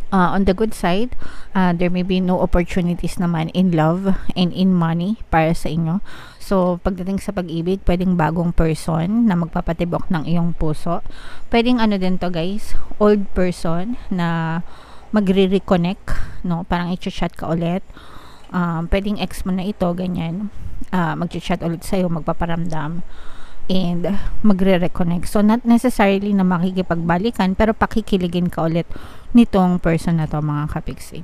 On the good side, there may be no opportunities naman in love and in money para sa inyo. So, pagdating sa pag-ibig, pwedeng bagong person na magpapatibok ng iyong puso. Pwedeng ano din to guys, old person na magre-reconnect, no? Parang i-chat ka ulit. Pwedeng ex mo na ito, ganyan. Mag-chat ulit sa'yo, magpaparamdam and magre-reconnect. So, not necessarily na makikipagbalikan, pero pakikiligin ka ulit nitong person na to, mga kapiksi.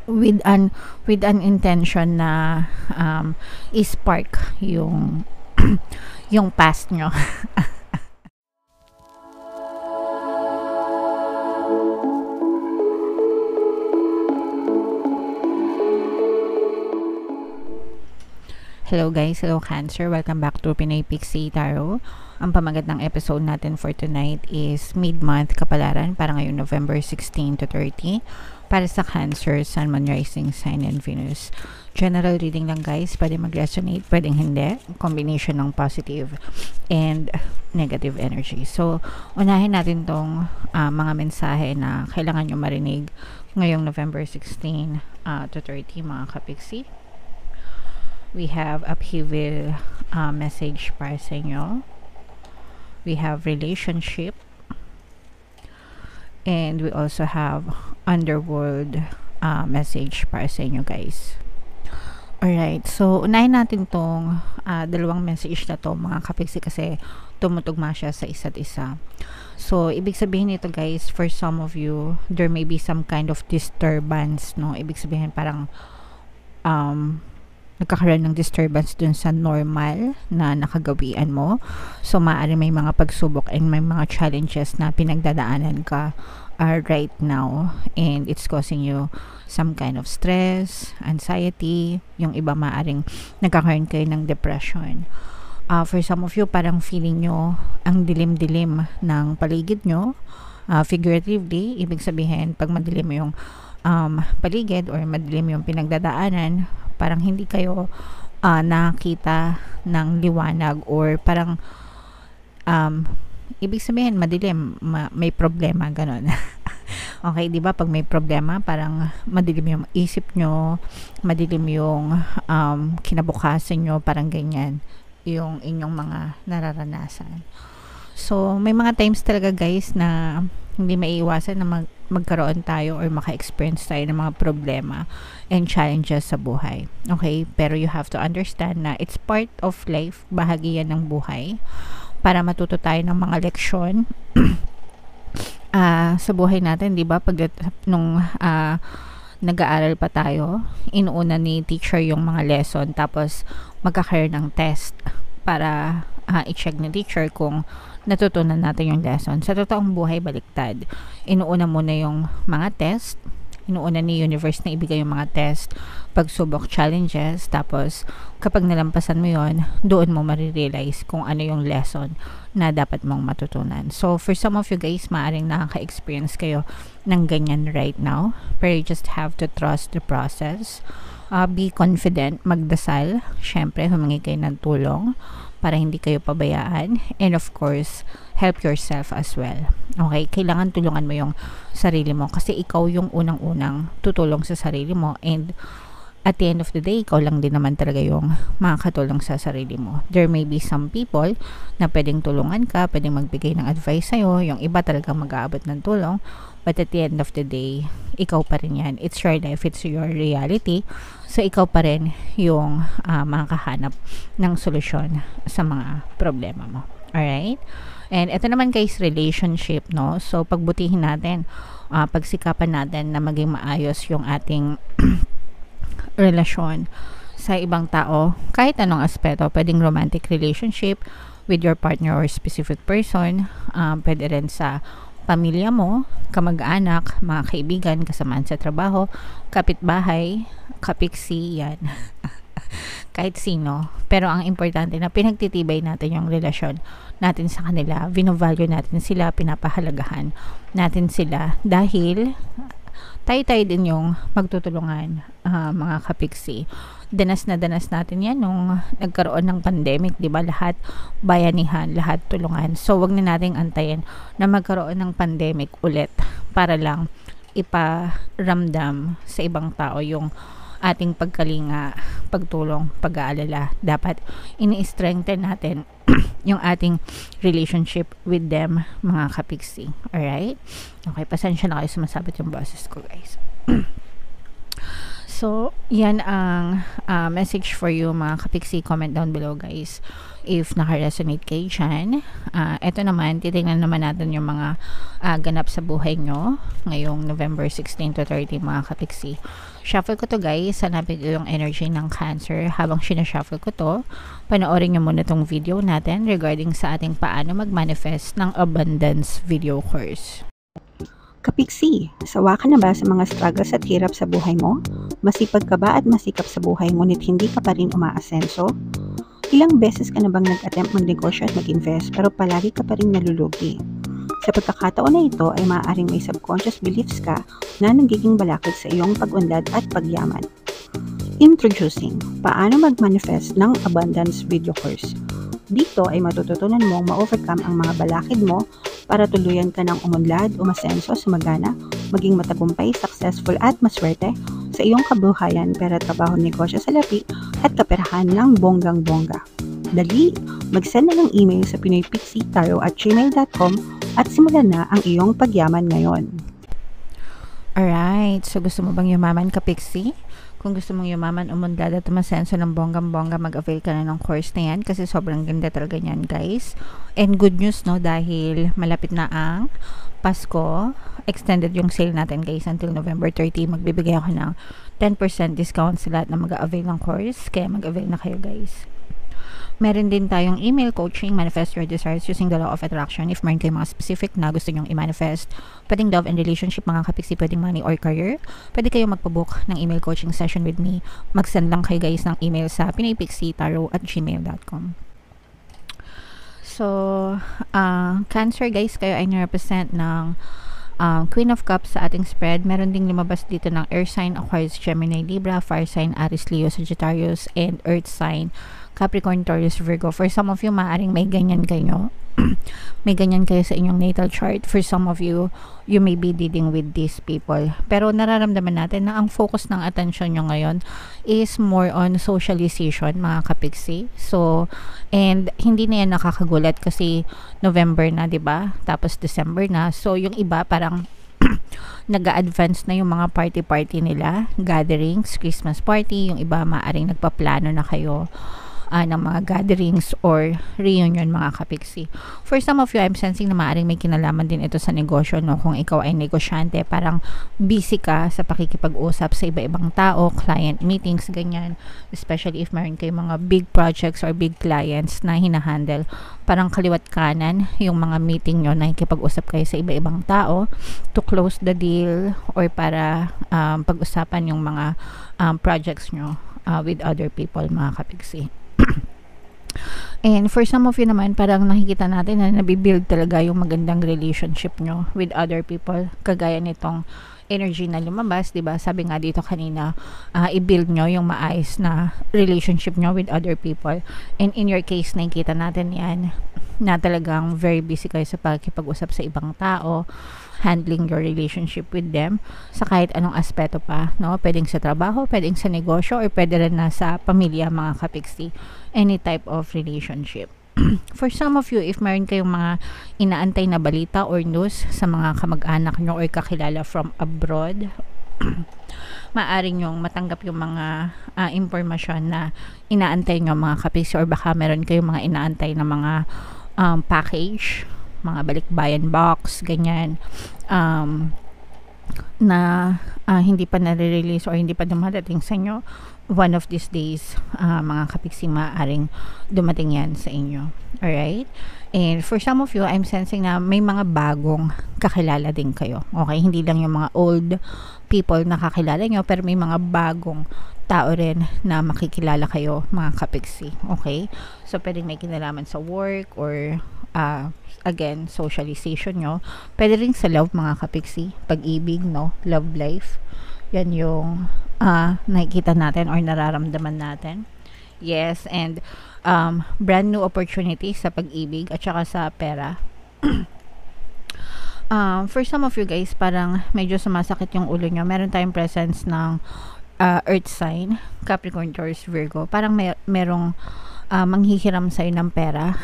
With an intention na i-spark yung yung past nyo. Hello guys, hello Cancer. Welcome back to Pinoy Pixie Tarot. Ang pamagat ng episode natin for tonight is mid-month kapalaran para ngayong November 16 to 30 para sa Cancer, Sun, Moon, Rising Sign, and Venus. General reading lang guys, pwede mag-resonate, pwedeng hindi. Combination ng positive and negative energy. So, unahin natin tong mga mensahe na kailangan nyo marinig ngayong November 16 to 30 mga kapiksi. We have upheaval message para sa inyo. We have relationship. And we also have underworld message para sa inyo guys. Alright, so unahin natin tong dalawang message na to mga kapiksi kasi tumutugma siya sa isa't isa. So, ibig sabihin nito guys, for some of you, there may be some kind of disturbance, no? Ibig sabihin parang nagkakaroon ng disturbance dun sa normal na nakagawian mo. So, maaari may mga pagsubok and may mga challenges na pinagdadaanan ka right now. And it's causing you some kind of stress, anxiety. Yung iba maaring nagkakaroon kayo ng depression. For some of you, parang feeling nyo ang dilim-dilim ng paligid nyo. Figuratively, ibig sabihin, pag madilim yung paligid or madilim yung pinagdadaanan, parang hindi kayo nakita ng liwanag or parang ibig sabihin madilim, may problema, ganon. Okay, di ba pag may problema parang madilim yung isip nyo, madilim yung kinabukasan nyo, parang ganyan yung inyong mga nararanasan. So, may mga times talaga guys na hindi maiiwasan na magkaroon tayo or maka-experience tayo ng mga problema and challenges sa buhay. Okay? Pero you have to understand na it's part of life, bahagi yan ng buhay, para matuto tayo ng mga leksyon sa buhay natin, di ba? Nung nag-aaral pa tayo, inuuna ni teacher yung mga lesson, tapos magkakaroon ng test para i-check ni teacher kung natutunan natin yung lesson. Sa totoong buhay, baliktad. Inuuna muna yung mga test, inuuna ni universe na ibigay yung mga test, pagsubok, challenges, tapos kapag nalampasan mo yon, doon mo marirealize kung ano yung lesson na dapat mong matutunan. So, for some of you guys, maaaring nakaka-experience kayo ng ganyan right now, pero you just have to trust the process. Be confident, magdasal, syempre humingi kayo ng tulong para hindi kayo pabayaan, and of course help yourself as well. Okay, kailangan tulungan mo yung sarili mo kasi ikaw yung unang-unang tutulong sa sarili mo, and at the end of the day, ikaw lang din naman talaga yung makakatulong sa sarili mo. There may be some people na pwedeng tulungan ka, pwedeng magbigay ng advice sa'yo, yung iba talagang mag-aabot ng tulong, but at the end of the day, ikaw pa rin yan. It's your life, it's your reality. So, ikaw pa rin yung makakahanap ng solusyon sa mga problema mo. Alright? And ito naman guys, relationship, no? So, pagbutihin natin, pagsikapan natin na maging maayos yung ating relasyon sa ibang tao, kahit anong aspeto. Pwedeng romantic relationship with your partner or specific person, pwede rin sa pamilya mo, kamag-anak, mga kaibigan, kasamaan sa trabaho, kapitbahay, kapiksi, yan. Kahit sino. Pero ang importante na pinagtitibay natin yung relasyon natin sa kanila, vino-value natin sila, pinapahalagahan natin sila, dahil tayo din yung magtutulungan, mga kapiksi. Danas na danas natin yan nung nagkaroon ng pandemic, di ba? Lahat bayanihan, lahat tulungan. So, wag na nating antayin na magkaroon ng pandemic ulit para lang iparamdam sa ibang tao yung ating pagkalinga, pagtulong, pag-aalala. Dapat ini-strengthen natin yung ating relationship with them, mga kapiksi. Alright? Okay, pasensya na kayo, sumasabit yung boses ko, guys. So, yan ang message for you, mga kapiksi. Comment down below, guys, if naka-resonate kayo dyan. Ito naman, titingnan naman natin yung mga ganap sa buhay nyo ngayong November 16 to 30, mga kapiksi. Shuffle ko to, guys. Hanapin ko yung energy ng Cancer. Habang sinashuffle ko to, panoorin nyo muna tong video natin regarding sa ating paano mag-manifest ng abundance video course. Kapiksi, sawa ka na ba sa mga struggles at hirap sa buhay mo? Masipag ka ba at masikap sa buhay ngunit hindi ka pa rin umaasenso? Ilang beses ka na bang nag-attempt magnegosyo at mag-invest pero palagi ka pa rin nalulugi? Sa pagkakataon na ito ay maaaring may subconscious beliefs ka na nagiging balakid sa iyong pag-unlad at pagyaman. Introducing, paano mag-manifest ng abundance video course. Dito ay matututunan mong ma-overcome ang mga balakid mo para tuluyan ka ng umunlad, umasenso, sumagana, maging matagumpay, successful at maswerte sa iyong kabuhayan, pera, trabaho, negosyo, salapi at kaperahan ng bonggang-bongga. Dali, mag-send na ng email sa pinoypixitaro@gmail.com at simulan na ang iyong pagyaman ngayon. Alright, so gusto mo bang yumaman, kapiksi? Kung gusto mong yumaman, umunlad at umasenso ng bonggang-bongga, mag-avail ka na ng course na yan kasi sobrang ganda talaga niyan, guys. And good news, no, dahil malapit na ang Pasko, extended yung sale natin, guys, until November 30. Magbibigay ako ng 10% discount sa lahat na mag-avail ng course, kaya mag-avail na kayo, guys. Meron din tayong email coaching, manifest your desires using the law of attraction. If meron kayong mga specific na gusto nyong i-manifest, pwedeng love and relationship, mga kapiksi, pwedeng money or career, pwede kayong magpabook ng email coaching session with me. Mag-send lang kayo, guys, ng email sa pinoypixitaro@gmail.com. So, Cancer, guys, kayo ay na-represent ng Queen of Cups sa ating spread. Meron ding lumabas dito ng Air sign, Aquarius, Gemini, Libra, Fire sign, Aries, Leo, Sagittarius, and Earth sign, Capricorn, Taurus, Virgo. For some of you, maaaring may ganyan kayo. May ganyan kayo sa inyong natal chart. For some of you, you may be dealing with these people. Pero nararamdaman natin na ang focus ng attention nyo ngayon is more on socialization, mga kapiksi. So, and hindi na yan nakakagulat kasi November na, 'di ba? Tapos December na. So, yung iba parang nag-a-advance na yung mga party-party nila, gatherings, Christmas party. Yung iba maaaring nagpaplano na kayo ng mga gatherings or reunion, mga kapiksi. For some of you, I'm sensing na maaaring may kinalaman din ito sa negosyo, no? Kung ikaw ay negosyante, parang busy ka sa pakikipag-usap sa iba-ibang tao, client meetings, ganyan. Especially if meron kayong mga big projects or big clients na hinahandle. Parang kaliwat kanan yung mga meeting nyo, nakikipag-usap kayo sa iba-ibang tao to close the deal or para pag-usapan yung mga projects nyo with other people, mga kapiksi. And for some of you naman, parang nakikita natin na nabibuild talaga yung magandang relationship nyo with other people. Kagaya nitong energy na lumabas, diba? Sabi nga dito kanina, i-build nyo yung maayos na relationship nyo with other people. And in your case, nakikita natin yan na talagang very busy kayo sa pagkipag-usap sa ibang tao, handling your relationship with them sa kahit anong aspeto pa, no? Pwedeng sa trabaho, pwedeng sa negosyo, or pwede rin na sa pamilya, mga kapiksi. Any type of relationship. For some of you, if meron kayong mga inaantay na balita or news sa mga kamag-anak nyo or kakilala from abroad, maaring nyong matanggap yung mga impormasyon na inaantay nyo, mga kapiksi, or baka meron kayong mga inaantay na mga package, mga balikbayan box, ganyan, na hindi pa nare-release or hindi pa dumadating sa inyo. One of these days, mga kapiksi, maaaring dumating yan sa inyo. Alright? And for some of you, I'm sensing na may mga bagong kakilala din kayo. Okay? Hindi lang yung mga old people na kakilala nyo, pero may mga bagong tao rin na makikilala kayo, mga kapiksi. Okay? So, pwedeng may kinalaman sa work or again, socialization nyo. Pwede rin sa love, mga kapiksi. Pag-ibig, no? Love life. Yan yung nakikita natin or nararamdaman natin. Yes, and brand new opportunities sa pag-ibig at saka sa pera. For some of you guys, parang medyo sumasakit yung ulo nyo. Meron tayong presence ng earth sign, Capricorn, Taurus, Virgo. Parang merong manghihiram sa'yo ng pera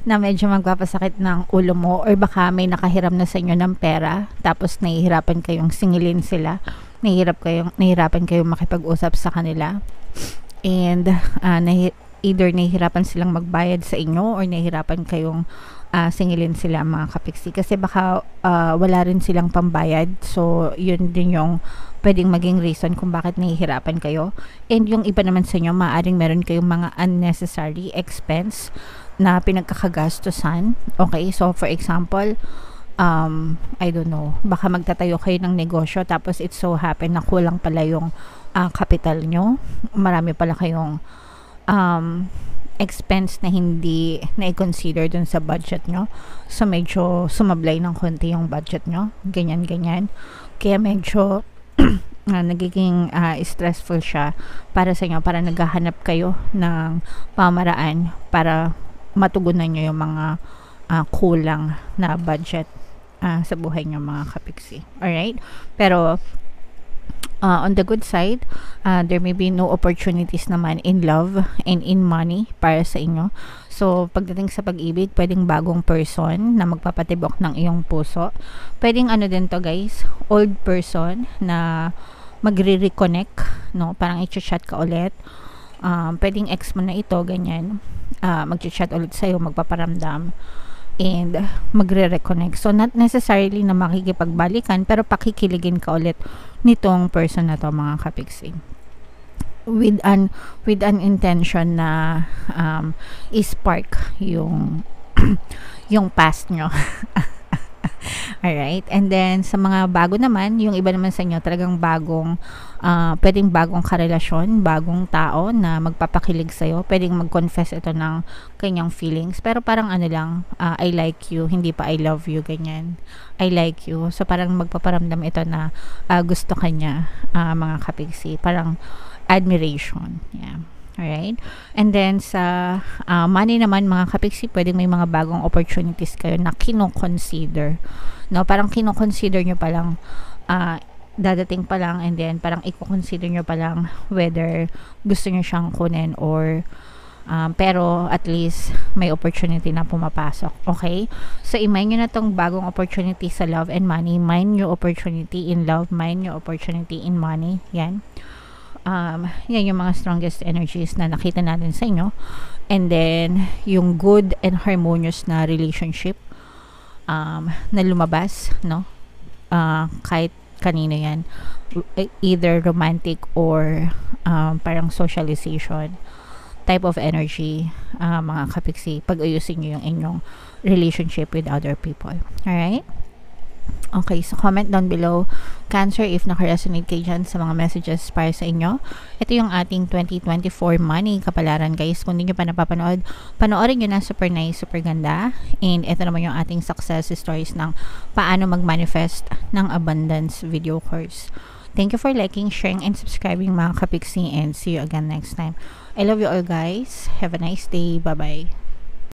na medyo magpapasakit ng ulo mo, or baka may nakahiram na sa inyo ng pera tapos nahihirapan kayong singilin sila, nahihirapan kayong makipag-usap sa kanila, and either nahihirapan silang magbayad sa inyo or nahihirapan kayong singilin sila, mga kapiksi, kasi baka wala rin silang pambayad. So yun din yung pwedeng maging reason kung bakit nahihirapan kayo. And yung iba naman sa inyo, maaaring meron kayong mga unnecessary expense na pinagkakagastusan. Okay, so for example, I don't know, baka magtatayo kayo ng negosyo tapos it so happen na kulang pala yung capital nyo. Marami pala kayong expense na hindi na-consider dun sa budget nyo. So medyo sumablay ng konti yung budget nyo. Ganyan. Kaya medyo nagiging stressful siya para sa inyo, para naghahanap kayo ng pamaraan para matugunan nyo yung mga kulang na budget sa buhay nyo, mga kapiksi. Alright? Pero on the good side, there may be no opportunities naman in love and in money para sa inyo. So pagdating sa pag-ibig, pwedeng bagong person na magpapatibok ng iyong puso. Pwedeng ano din to guys, old person na magre-reconnect, no? Parang i-chat ka ulit. Pwedeng ex mo na ito, ganyan. Mag-chat ulit sa'yo, magpaparamdam, and magre-reconnect. So not necessarily na makikipagbalikan, pero pakikiligin ka ulit nitong person na to, mga kapiksi, with an intention na i-spark yung yung past nyo. Alright, and then sa mga bago naman, yung iba naman sa inyo talagang pwedeng bagong karelasyon, bagong tao na magpapakilig sa'yo. Pwedeng mag-confess ito ng kanyang feelings, pero parang ano lang, I like you, hindi pa I love you, ganyan. I like you, so parang magpaparamdam ito na gusto kanya, mga kapiksi, parang admiration. Yeah. Alright? And then sa money naman, mga kapiksi, pwedeng may mga bagong opportunities kayo na kino-consider. No, parang kino-consider nyo pa lang, dadating pa lang, and then parang i-consider nyo pa lang whether gusto nyo siyang kunin or pero at least may opportunity na pumapasok. Okay? So i-mind nyo na tong bagong opportunity sa love and money. Mind nyo opportunity in love, mind nyo opportunity in money. Yan. Yan yung mga strongest energies na nakita natin sa inyo. And then yung good and harmonious na relationship na lumabas, no? Kahit kanino yan, either romantic or parang socialization type of energy, mga kapiksi, pag-ayusin nyo yung inyong relationship with other people. Alright? Okay, so comment down below, Cancer, if naka-resonate kayo dyan sa mga messages para sa inyo. Ito yung ating 2024 money kapalaran, guys. Kung hindi nyo pa napapanood, panoorin nyo na, super nice, super ganda. And ito naman yung ating success stories ng paano mag-manifest ng abundance video course. Thank you for liking, sharing, and subscribing, mga kapiksi, and see you again next time. I love you all, guys. Have a nice day. Bye-bye.